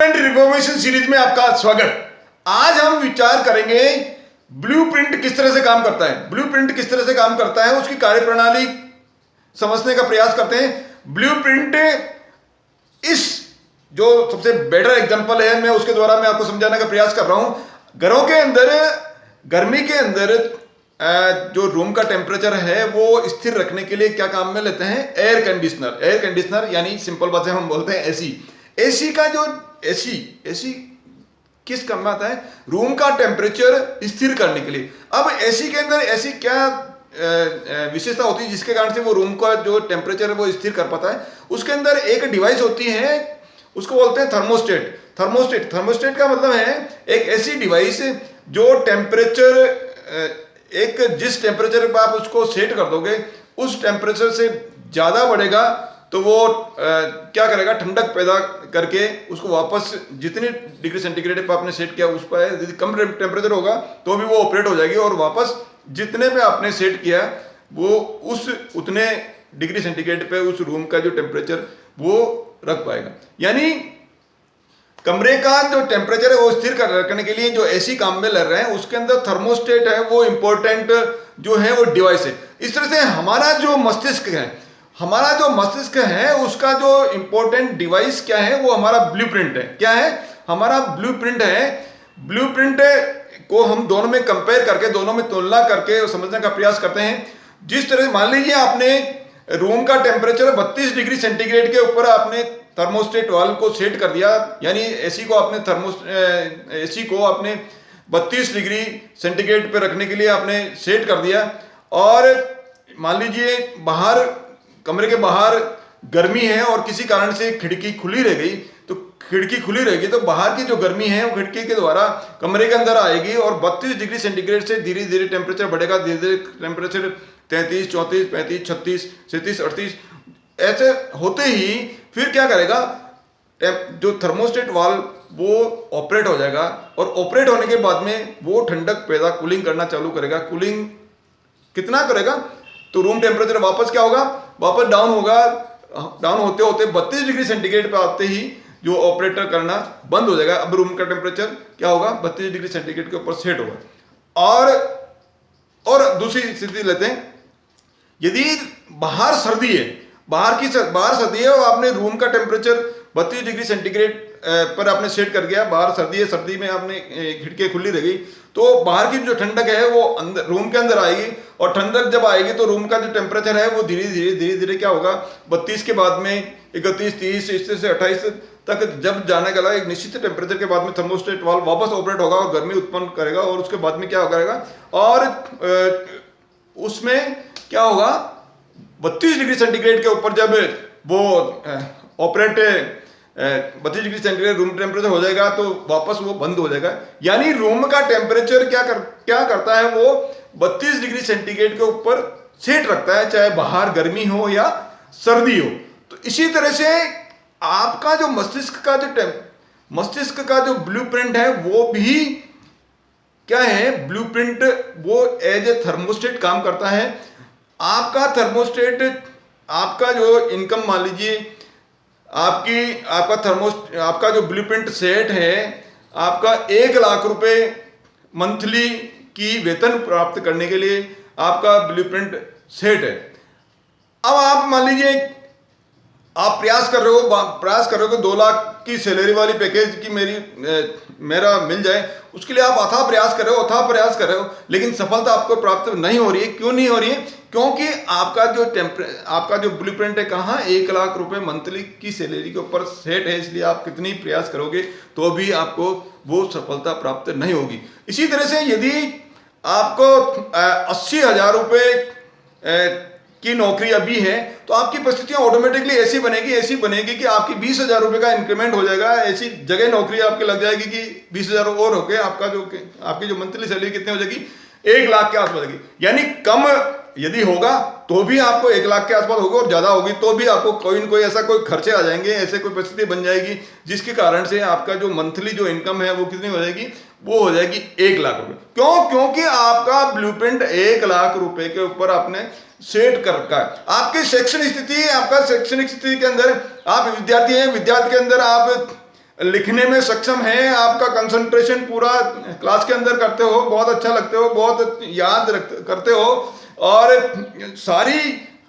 Reformation series में आपका स्वागत। आज हम विचार करेंगे ब्लूप्रिंट किस तरह से काम करता है। ब्लूप्रिंट किस तरह से काम करता है उसकी कार्यप्रणाली समझने का प्रयास करते हैं। ब्लूप्रिंट इस जो सबसे बेटर एग्जांपल है, मैं उसके द्वारा मैं आपको समझाने का प्रयास कर रहा हूं। घरों के अंदर गर्मी के अंदर जो रूम का टेम्परेचर है वो स्थिर रखने के लिए क्या काम में लेते हैं? Air conditioner. एयर कंडीशनर यानी सिंपल बात से हम बोलते हैं एसी। एसी का जो एसी किस काम में आता है? रूम का टेम्परेचर स्थिर करने के लिए। अब एसी के अंदर ऐसी क्या विशेषता होती है जिसके कारण से वो रूम का जो टेम्परेचर है वो स्थिर कर पाता है? उसके अंदर एक डिवाइस होती है, उसको बोलते हैं थर्मोस्टेट। थर्मोस्टेट का मतलब है एक ऐसी डिवाइस जो टेम्परेचर एक जिस टेम्परेचर पर आप उसको सेट कर दोगे उस टेम्परेचर से ज़्यादा बढ़ेगा तो वो क्या करेगा? ठंडक पैदा करके उसको वापस जितनी डिग्री सेंटीग्रेड पर आपने सेट किया उस पर यदि कम टेम्परेचर होगा तो भी वो ऑपरेट हो जाएगी और वापस जितने पे आपने सेट किया वो उस उतने डिग्री सेंटीग्रेड पे उस रूम का जो टेम्परेचर वो रख पाएगा। यानी कमरे का जो टेम्परेचर है वो स्थिर कर रखने के लिए जो एसी काम में लग रहे हैं उसके अंदर थर्मोस्टेट है वो इंपॉर्टेंट जो है वो डिवाइस है। इस तरह से हमारा जो मस्तिष्क है उसका जो इंपॉर्टेंट डिवाइस क्या है? वो हमारा ब्लूप्रिंट है। क्या है? हमारा ब्लूप्रिंट है। ब्लूप्रिंट को हम दोनों में कंपेयर करके, दोनों में तुलना करके समझने का प्रयास करते हैं। जिस तरह मान लीजिए आपने रूम का टेम्परेचर 32 डिग्री सेंटीग्रेड के ऊपर आपने थर्मोस्टेट वाल्व को सेट कर दिया, यानी एसी को आपने 32 डिग्री सेंटीग्रेड पे रखने के लिए आपने सेट कर दिया। और मान लीजिए बाहर कमरे के बाहर गर्मी है और किसी कारण से खिड़की खुली रह गई, तो खिड़की खुली रहेगी तो बाहर की जो गर्मी है वो खिड़की के द्वारा कमरे के अंदर आएगी और 32 डिग्री सेंटीग्रेड से धीरे धीरे टेम्परेचर बढ़ेगा। धीरे धीरे टेम्परेचर 33, 34, 35, 36, 37, 38 ऐसे होते ही फिर क्या करेगा? जो थर्मोस्टेट वाल्व वो ऑपरेट हो जाएगा और ऑपरेट होने के बाद में वो ठंडक पैदा कूलिंग करना चालू करेगा। कूलिंग कितना करेगा? तो रूम टेम्परेचर वापस क्या होगा? वापस डाउन होगा। डाउन होते होते 32 डिग्री सेंटीग्रेड पे आते ही जो ऑपरेटर करना बंद हो जाएगा। अब रूम का टेम्परेचर क्या होगा? 32 डिग्री सेंटीग्रेड के ऊपर सेट होगा। और दूसरी स्थिति लेते हैं, यदि बाहर सर्दी है, बाहर सर्दी है और आपने रूम का टेम्परेचर 32 डिग्री सेंटीग्रेड पर आपने सेट कर दिया, बाहर सर्दी है, सर्दी में आपने खिड़की खुली रह गई तो बाहर की जो ठंडक है वो अंदर रूम के अंदर आएगी और ठंडक जब आएगी तो रूम का जो टेम्परेचर है वो धीरे धीरे क्या होगा? 32 के बाद में 31, 30, इस तरह से 28 तक जब जाने का एक निश्चित टेम्परेचर के बाद में थर्मोस्टेट वाल्व वापस ऑपरेट होगा और गर्मी उत्पन्न करेगा और उसके बाद में क्या करेगा? और उसमें क्या होगा? 32 डिग्री सेंटीग्रेड के ऊपर जब वो operate 32 degree centigrade room temperature हो जाएगा तो वापस वो बंद हो जाएगा। यानी रूम का टेम्परेचर क्या करता है? वो 32 डिग्री सेंटीग्रेड के ऊपर सेट रखता है, चाहे बाहर गर्मी हो या सर्दी हो। तो इसी तरह से आपका जो मस्तिष्क का जो ब्लूप्रिंट है वो भी क्या है? ब्लूप्रिंट वो एज ए थर्मोस्टेट काम करता है। आपका थर्मोस्टेट, आपका जो इनकम मान लीजिए आपका जो ब्लूप्रिंट सेट है, आपका 1 लाख रुपए मंथली की वेतन प्राप्त करने के लिए आपका ब्लूप्रिंट सेट है। अब आप मान लीजिए आप प्रयास कर रहे हो कि 2 लाख की सैलरी वाली पैकेज की मेरा मिल जाए, उसके लिए आप अथाह प्रयास कर रहे हो लेकिन सफलता आपको प्राप्त नहीं हो रही है। क्यों नहीं हो रही है? क्योंकि आपका जो ब्लूप्रिंट है कहाँ? 1 लाख रुपए मंथली की सैलरी के ऊपर सेट है, इसलिए आप कितनी प्रयास करोगे तो भी आपको वो सफलता प्राप्त नहीं होगी। इसी तरह से यदि आपको 80,000 रुपये की नौकरी अभी है तो आपकी परिस्थितियां ऑटोमेटिकली ऐसी बनेगी कि आपकी 20,000 रुपये का इंक्रीमेंट हो जाएगा। ऐसी जगह नौकरी आपकी लग जाएगी कि 20,000 और हो गए, आपकी जो मंथली सैलरी कितनी हो जाएगी? 1 लाख के आसपास जाएगी। यानी कम यदि होगा तो भी आपको 1 लाख के आसपास होगा और ज्यादा होगी तो भी आपको कोई न कोई ऐसा कोई खर्चे आ जाएंगे, ऐसे कोई परिस्थिति बन जाएगी जिसके कारण से आपका जो मंथली जो इनकम है वो कितनी हो जाएगी? वो हो जाएगी 1 लाख रुपए। क्यों? क्योंकि आपका ब्लूप्रिंट 1 लाख रुपए के ऊपर आपने सेट कर रखा है। आपका शैक्षणिक स्थिति के अंदर आप विद्यार्थी हैं, विद्यार्थी के अंदर आप लिखने में सक्षम हैं, आपका कंसंट्रेशन पूरा क्लास के अंदर करते हो, बहुत अच्छा लगते हो, बहुत याद करते हो, और सारी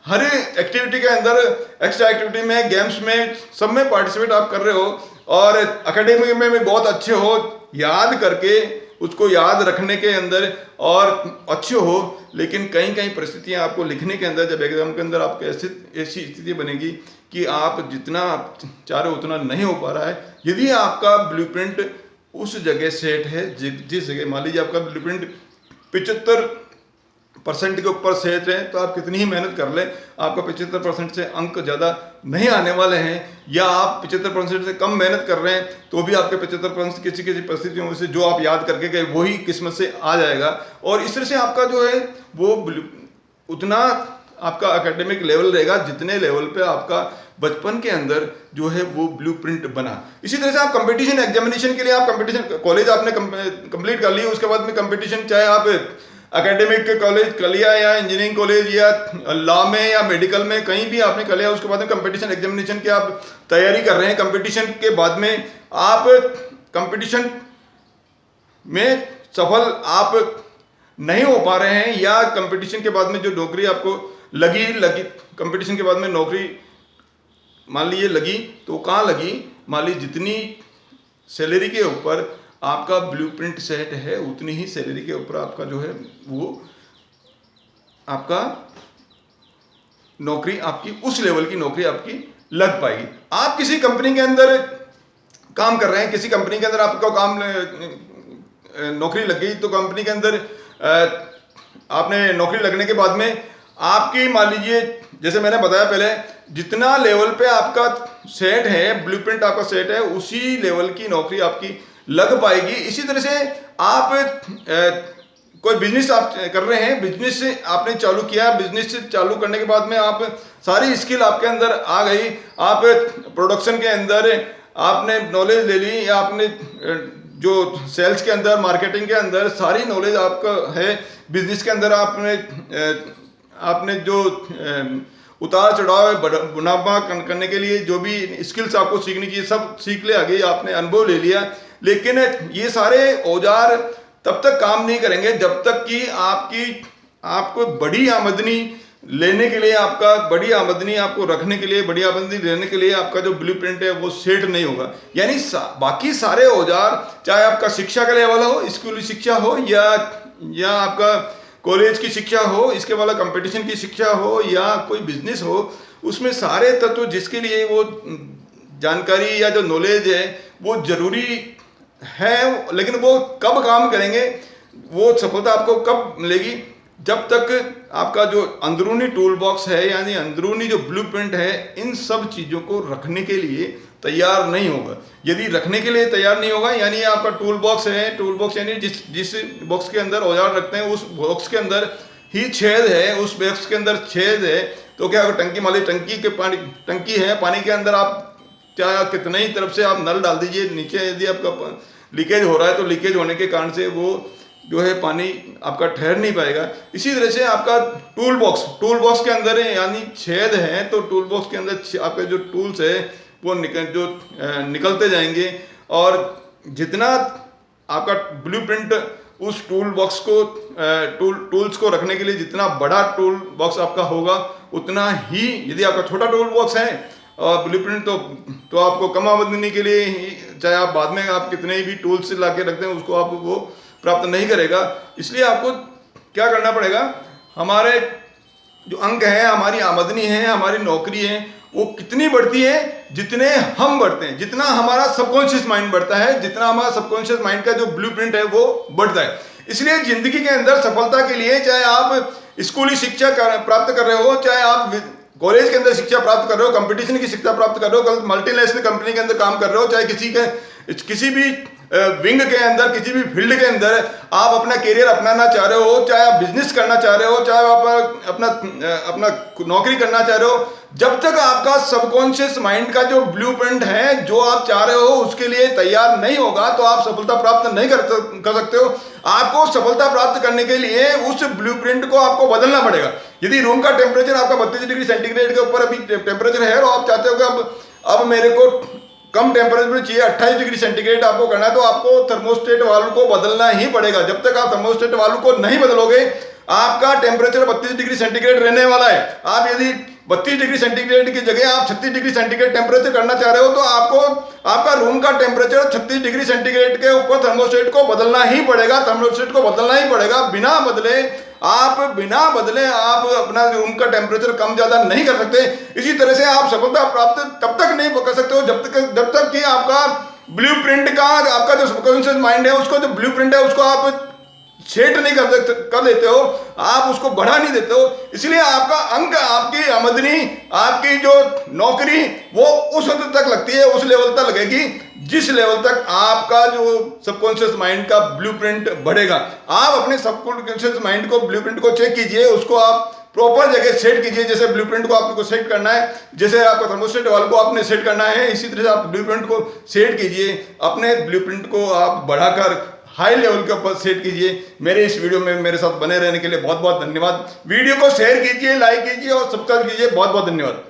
हर एक्टिविटी के अंदर, एक्स्ट्रा एक्टिविटी में, गेम्स में, सब में पार्टिसिपेट आप कर रहे हो, और एकेडमिक में भी बहुत अच्छे हो, याद करके उसको याद रखने के अंदर और अच्छे हो। लेकिन कई कई परिस्थितियां आपको लिखने के अंदर, जब एग्जाम के अंदर आपको ऐसी स्थिति बनेगी कि आप जितना आप चाह रहे हो उतना नहीं हो पा रहा है। यदि आपका ब्लूप्रिंट उस जगह सेट है, जिस जगह मान लीजिए आपका ब्लूप्रिंट 75% के ऊपर सेट है, तो आप कितनी ही मेहनत कर लें, आपका 75% से अंक ज़्यादा नहीं आने वाले हैं। या आप 75% से कम मेहनत कर रहे हैं तो भी आपके 75% किसी किसी परिस्थितियों से जो आप याद करके गए वही किस्मत से आ जाएगा। और इस तरह से आपका जो है वो उतना आपका एकेडमिक लेवल रहेगा जितने लेवल पे आपका बचपन के अंदर जो है वो ब्लूप्रिंट बना। इसी तरह से आप कंपटीशन एग्जामिनेशन के लिए, आप कंपटीशन कॉलेज आपने कंप्लीट कर ली, उसके बाद में कंपटीशन, चाहे आप एकेडमिक कॉलेज कर लिया या इंजीनियरिंग कॉलेज या लॉ में या मेडिकल में, कहीं भी आपने कर लिया, उसके बाद में कंपटीशन एग्जामिनेशन की आप तैयारी कर रहे हैं। कंपटीशन के बाद में आप कंपटीशन में सफल आप नहीं हो पा रहे हैं, या कंपटीशन के बाद में जो नौकरी आपको लगी कंपटीशन के बाद में नौकरी मान लीजिए लगी, तो कहाँ लगी, मान लीजिए जितनी सैलरी के ऊपर आपका ब्लूप्रिंट सेट है उतनी ही सैलरी के ऊपर आपका जो है वो आपका नौकरी, आपकी उस लेवल की नौकरी आपकी लग पाएगी। आप किसी कंपनी के अंदर काम कर रहे हैं, किसी कंपनी के अंदर आपका काम नौकरी लग गई, तो कंपनी के अंदर आपने नौकरी लगने के बाद में आपकी मान लीजिए, जैसे मैंने बताया पहले, जितना लेवल पे आपका सेट है, ब्लूप्रिंट आपका सेट है, उसी लेवल की नौकरी आपकी लग पाएगी। इसी तरह से आप कोई बिजनेस आप कर रहे हैं, बिजनेस आपने चालू किया, बिजनेस चालू करने के बाद में आप सारी स्किल आपके अंदर आ गई, आप प्रोडक्शन के अंदर आपने नॉलेज ले ली, या आपने जो सेल्स के अंदर, मार्केटिंग के अंदर सारी नॉलेज आपका है, बिजनेस के अंदर आपने जो उतार चढ़ाव मुनाफा करने के लिए जो भी स्किल्स आपको सीखनी चाहिए सब सीख ले, आगे आपने अनुभव ले लिया। लेकिन ये सारे औजार तब तक काम नहीं करेंगे जब तक कि आपको बड़ी आमदनी लेने के लिए, आपका बड़ी आमदनी आपको रखने के लिए, बड़ी आमदनी लेने के लिए आपका जो ब्लूप्रिंट है वो सेट नहीं होगा। यानी बाकी सारे औजार, चाहे आपका शिक्षा का लेवल हो, स्कूली शिक्षा हो, या आपका कॉलेज की शिक्षा हो, इसके वाला कंपटीशन की शिक्षा हो, या कोई बिजनेस हो, उसमें सारे तत्व जिसके लिए वो जानकारी या जो नॉलेज है वो जरूरी है, लेकिन वो कब काम करेंगे, वो सफलता आपको कब मिलेगी, जब तक आपका जो अंदरूनी टूल बॉक्स है, यानी अंदरूनी जो ब्लूप्रिंट है, इन सब चीज़ों को रखने के लिए तैयार नहीं होगा। यदि रखने के लिए तैयार नहीं होगा, यानी आपका टूल बॉक्स है, टूल बॉक्स यानी जिस बॉक्स के अंदर औजार रखते हैं उस बॉक्स के अंदर ही छेद है, उस बॉक्स के अंदर छेद है, तो क्या टंकी मान लीजिए टंकी है, पानी के अंदर आप चाहे कितने ही तरफ से आप नल डाल दीजिए नीचे, यदि आपका लीकेज हो रहा है तो लीकेज होने के कारण से वो जो है पानी आपका ठहर नहीं पाएगा। इसी तरह से आपका टूल बॉक्स के अंदर है, यानी छेद है, तो टूल बॉक्स के अंदर आपके जो टूल्स है वो निकलते जाएंगे, और जितना आपका ब्लूप्रिंट उस टूल बॉक्स को टूल्स को रखने के लिए जितना बड़ा टूल बॉक्स आपका होगा, उतना ही, यदि आपका छोटा टूल बॉक्स है और ब्लूप्रिंट तो आपको कम आमदनी के लिए ही, चाहे आप बाद में आप कितने भी टूल्स ला के रखते हैं उसको आपको वो प्राप्त नहीं करेगा। इसलिए आपको क्या करना पड़ेगा, हमारे जो अंक है, हमारी आमदनी है, हमारी नौकरी है, वो कितनी बढ़ती है, जितने हम बढ़ते हैं, जितना हमारा सबकॉन्शियस माइंड बढ़ता है, जितना हमारा सबकॉन्शियस माइंड का जो ब्लूप्रिंट है वो बढ़ता है। इसलिए जिंदगी के अंदर सफलता के लिए, चाहे आप स्कूली शिक्षा प्राप्त कर रहे हो, चाहे आप कॉलेज के अंदर शिक्षा प्राप्त कर रहे हो, कंपटीशन की शिक्षा प्राप्त कर रहे हो, मल्टीनेशनल कंपनी के अंदर काम कर रहे हो, चाहे किसी भी विंग के अंदर, किसी भी फील्ड के अंदर आप अपना करियर अपनाना चाह रहे हो, चाहे आप बिजनेस करना चाह रहे हो, चाहे आप अपना नौकरी करना चाह रहे हो, जब तक आपका सबकॉन्शियस माइंड का जो ब्लूप्रिंट है, जो आप चाह रहे हो उसके लिए तैयार नहीं होगा, तो आप सफलता प्राप्त नहीं कर सकते हो। आपको सफलता प्राप्त करने के लिए उस ब्लूप्रिंट को आपको बदलना पड़ेगा। यदि रूम का टेम्परेचर आपका 32 डिग्री सेंटीग्रेड के ऊपर अभी टेम्परेचर है, और आप चाहते हो कि अब मेरे को कम टेम्परेचर चाहिए, 28 डिग्री सेंटीग्रेड आपको करना है, तो आपको थर्मोस्टेट वाल्व को बदलना ही पड़ेगा। जब तक आप थर्मोस्टेट वाल्व को नहीं बदलोगे आपका टेम्परेचर 32 डिग्री सेंटीग्रेड रहने वाला है। आप यदि 32 डिग्री सेंटीग्रेड की जगह आप 36 डिग्री सेंटीग्रेड टेम्परेचर करना चाह रहे हो तो आपको आपका रूम का टेम्परेचर 36 डिग्री सेंटीग्रेड के ऊपर थर्मोस्टेट को बदलना ही पड़ेगा। थर्मोस्टेट को बदलना ही पड़ेगा। बिना बदले आप अपना रूम का टेम्परेचर कम ज्यादा नहीं कर सकते। इसी तरह से आप सफलता प्राप्त तब तक नहीं कर सकते हो जब तक कि आपका ब्लूप्रिंट का, आपका जो सबकॉन्शियस माइंड है उसको, जो ब्लूप्रिंट है उसको आप सेट नहीं कर देते हो, आप उसको बढ़ा नहीं देते हो। इसलिए आपका अंक, आपकी आमदनी, आपकी जो नौकरी वो उस हद तक लगती है, उस लेवल तक लगेगी जिस लेवल तक आपका जो सबकॉन्शियस माइंड का ब्लूप्रिंट बढ़ेगा। आप अपने सबकॉन्शियस माइंड को, ब्लूप्रिंट को चेक कीजिए, उसको आप प्रॉपर जगह सेट कीजिए। जैसे ब्लूप्रिंट को आपको सेट करना है, जैसे आपका थर्मोस्टेट वाल्व को आपने सेट करना है, इसी तरह से आप ब्लूप्रिंट को सेट कीजिए। अपने ब्लूप्रिंट को आप बढ़ाकर हाई लेवल के ऊपर सेट कीजिए। मेरे इस वीडियो में मेरे साथ बने रहने के लिए बहुत बहुत धन्यवाद। वीडियो को शेयर कीजिए, लाइक कीजिए और सब्सक्राइब कीजिए। बहुत बहुत धन्यवाद।